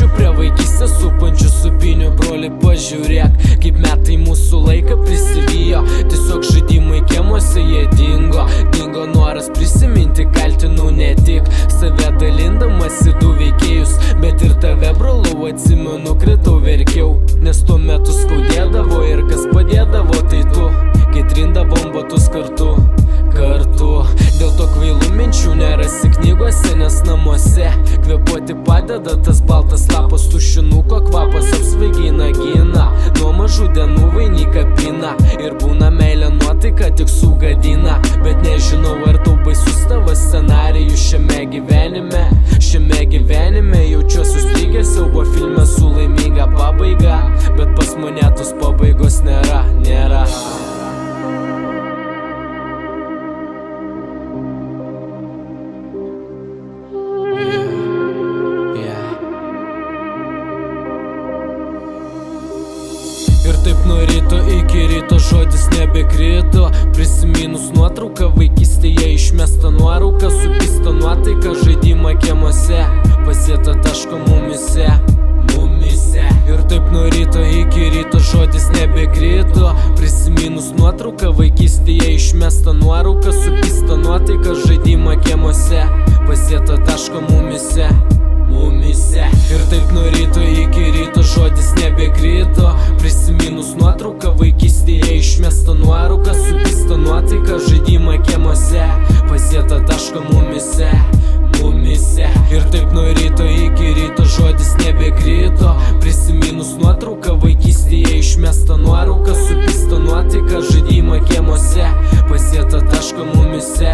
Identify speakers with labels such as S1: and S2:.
S1: grįšiu prie vaikystės supančių supinių. Broli, pažiūrėk, kaip metai mūsų laiką prisivijo. Tiesiog žaidimai kiemuose jie dingo. Dingo noras prisiminti, kaltinu ne tik save dalindamas į du veikėjus, bet ir tave, brolau, atsimenu, kritau, verkiau. Nes tuo metu skaudėdavo ir kas padėdavo, tai tu, kai trindavom batus kartu. Dėl to kvailų minčių nerasi knygose, nes namuose kvėpuoti padeda tas baltas lapas. Tušinuko kvapas apsvaigina gina, nuo mažų dienų vainiką pina. Ir būna meilė nuotaika tik sugadina. Bet nežinau, ar tau baisus tavo scenarijus šiame gyvenime. Šiame gyvenime jaučiuosi užstrigęs siaubo filme su laiminga pabaiga. Bet pas mane tos pabaigos nėra. Ir taip nuo ryto iki ryto žodis nebekrito. Prisiminus nuotrauką vaikystėje išmesta nuorauka, supista nuotaika, žaidimą kiemuose, pasieta taško mumyse. Ir taip nuo ryto iki ryto žodis nebekrito. Prisiminus nuotrauką vaikystėje išmesta nuorauka, supista nuotaika, žaidimą kiemuose, pasieta taško mumyse. Ir taip nuo ryto iki ryto žodis nebekrito. Prisiminus nuotrauką vaikystėje išmesta nuorauka, supista nuotaika, žaidimą kiemuose, pasieta taško mumyse. Ir taip nuo ryto iki ryto žodis nebekrito. Prisiminus nuotrauką vaikystėje išmesta nuorauka, supista nuotaika, žaidimą kiemuose, pasieta taško mumyse.